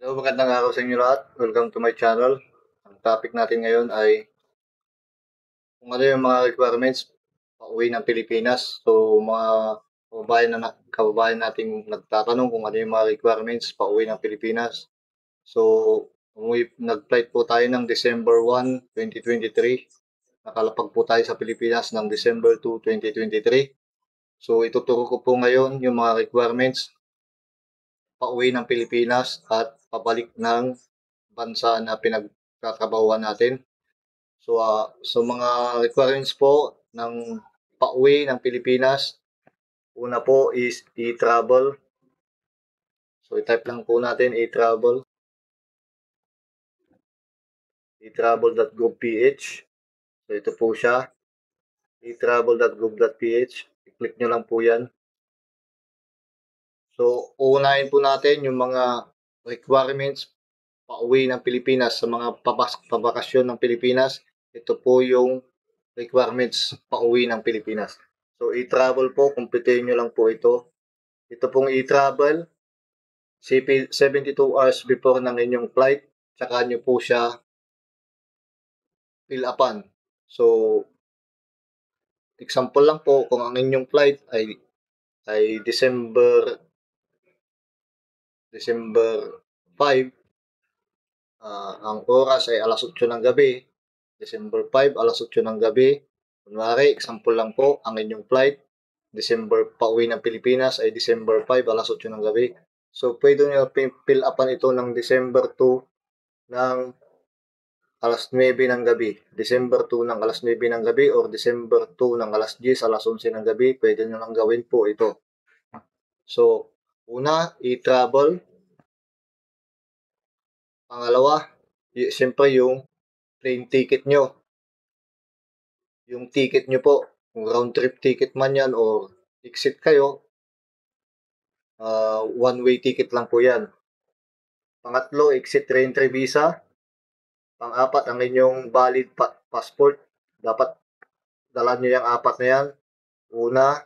Hello, magandang araw sa inyo lahat. Welcome to my channel. Ang topic natin ngayon ay kung ano yung mga requirements pauwi ng Pilipinas. So, mga kababayan nating nagtatanong kung ano yung mga requirements pauwi ng Pilipinas. So, nag-flight po tayo ng December 1, 2023. Nakalapag po tayo sa Pilipinas ng December 2, 2023. So, ituturo ko po ngayon yung mga requirements pauwi ng Pilipinas at pabalik ng bansa na pinagtatrabahuan natin. So mga requirements po ng pauwi ng Pilipinas, una po is e-travel. So i-type lang po natin e-travel, e-travel.gov.ph. So ito po siya, e-travel.gov.ph. I-click nyo lang po yan. So uunahin po natin yung mga requirements pauwi ng Pilipinas sa mga pabakasyon ng Pilipinas. Ito po yung requirements pauwi ng Pilipinas. So e-travel po, kumpitin nyo lang po ito. Ito pong e-travel, 72 hours before ng inyong flight, tsaka nyo po siya fill upan. So, example lang po, kung ang inyong flight ay December 5, ang oras ay alas 8 ng gabi, December 5, alas 8 ng gabi. Kunwari, example lang po, ang inyong flight, pauwi ng Pilipinas ay December 5, alas 8 ng gabi. So, pwede nyo fill upan ito ng December 2 ng alas 9 ng gabi. December 2 ng alas 9 ng gabi or December 2 ng alas 10, alas 11 ng gabi. Pwede nyo lang gawin po ito. So, una, e-travel. Pangalawa, siyempre yung plane ticket nyo. Yung ticket nyo po, kung round trip ticket man yan or exit kayo, one-way ticket lang po yan. Pangatlo, exit re-entry visa. Pang-apat, ang inyong valid passport. Dapat dala nyo yung apat na yan. Una,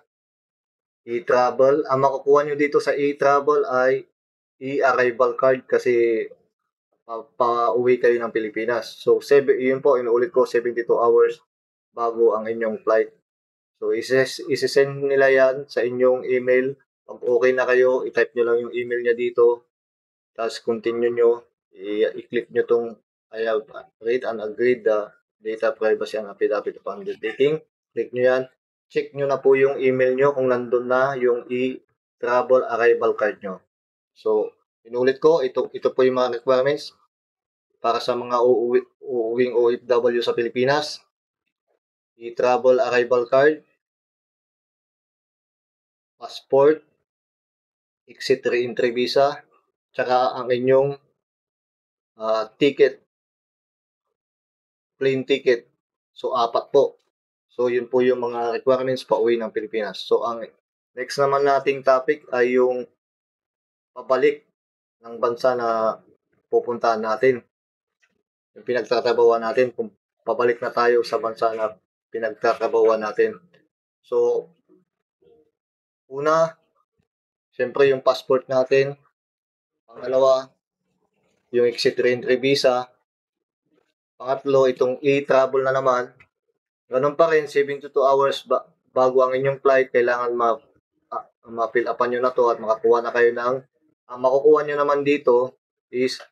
e-travel. Ang makukuha nyo dito sa e-travel ay e-arrival card kasi pauwi kayo ng Pilipinas. So, yun po, inuulit ko, 72 hours bago ang inyong flight. So, isisend nila yan sa inyong email. Pag okay na kayo, i-type nyo lang yung email niya dito. Tapos, continue nyo. I-click nyo tong I have read and agreed the data privacy and affidavit of undertaking. Click nyo yan. Check nyo na po yung email nyo kung nandun na yung e-travel arrival card nyo. So, inulit ko, ito po yung mga requirements para sa mga uuwing OFW sa Pilipinas. E-travel arrival card, passport, exit re-entry visa, tsaka ang inyong ticket, plane ticket. So, apat po. So, yun po yung mga requirements pauwi ng Pilipinas. So, ang next naman nating topic ay yung pabalik ng bansa na pupuntahan natin. Yung pinagtatrabahuan natin, kung pabalik na tayo sa bansa na pinagtatrabahuan natin. So, una, siyempre yung passport natin. Pangalawa, yung exit re-entry visa. Pangatlo, itong e-travel na naman. Ganun pa rin, 72 hours bago ang inyong flight, kailangan ma-fill upan nyo na to at makakuha na kayo ng, ang makukuha nyo naman dito is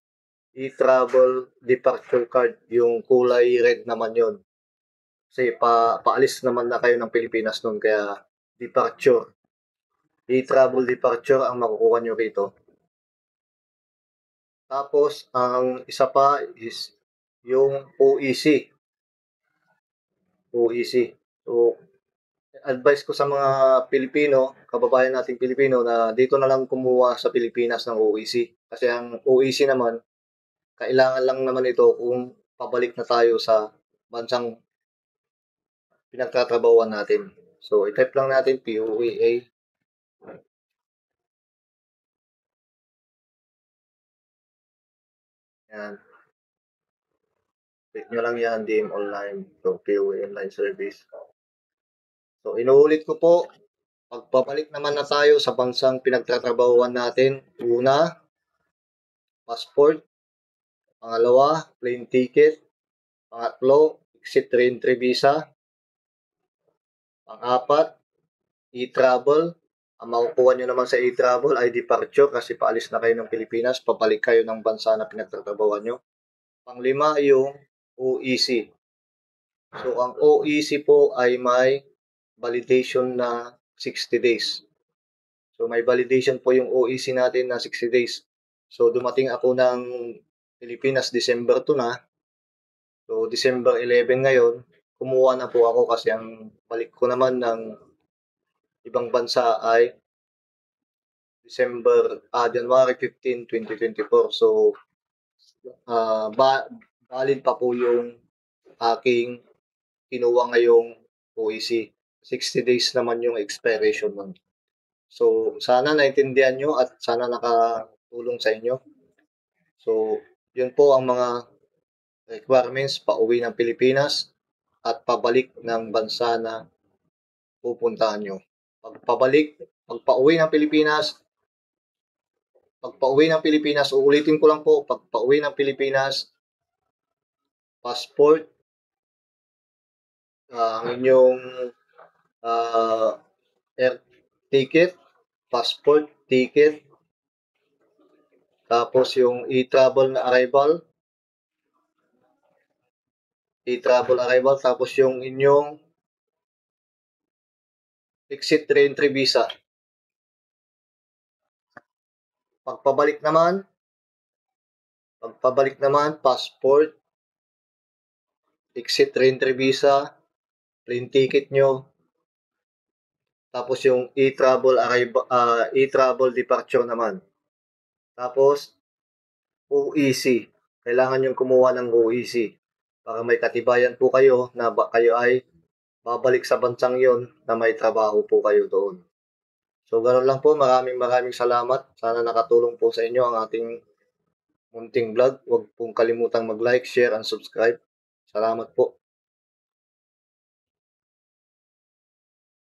e-travel departure card, yung kulay red naman yon. Kasi paalis naman na kayo ng Pilipinas nun, kaya departure. E-travel departure ang makukuha nyo rito. Tapos, ang isa pa is yung OEC. OEC. So, advice ko sa mga Pilipino, kababayan nating Pilipino, na dito na lang kumuha sa Pilipinas ng OEC. Kasi ang OEC naman, kailangan lang naman ito kung pabalik na tayo sa bansang pinagtatrabahuan natin. So, i-type lang natin POEA. Yan. Click nyo lang yan, DM Online. So, POEA Online Service. So, inuulit ko po, pagpapalik naman na tayo sa bansang pinagtatrabahuan natin, una, passport. Pangalawa, plane ticket. Pangatlo, exit re-entry visa. Pang-apat, e-travel. Ang makukuha nyo naman sa e-travel ay departure kasi paalis na kayo ng Pilipinas, pabalik kayo ng bansa na pinagtatrabahuan nyo. Pang-lima, yung OEC. So, ang OEC po ay may validation na 60 days. So, may validation po yung OEC natin na 60 days. So, dumating ako ng Pilipinas December 2 na. So, December 11 ngayon, kumuha na po ako kasi ang balik ko naman ng ibang bansa ay January 15, 2024. So, valid pa po yung aking kinuha ngayong OEC. 60 days naman yung expiration nun. So, sana naintindihan nyo at sana nakatulong sa inyo. So, yun po ang mga requirements pauwi ng Pilipinas at pabalik ng bansa na pupuntahan nyo. Pagpauwi ng Pilipinas, uulitin ko lang po, pagpauwi ng Pilipinas, passport, ang inyong air ticket, passport, ticket, tapos yung e-travel arrival, tapos yung inyong exit re-entry visa. Pagpabalik naman, passport, exit re-entry visa, plane ticket nyo, tapos yung e-travel departure naman. Tapos, OEC. Kailangan yung kumuha ng OEC para may katibayan po kayo na kayo ay babalik sa bansang yon na may trabaho po kayo doon. So, ganoon lang po. Maraming salamat. Sana nakatulong po sa inyo ang ating munting vlog. Huwag pong kalimutang mag-like, share, and subscribe. Salamat po.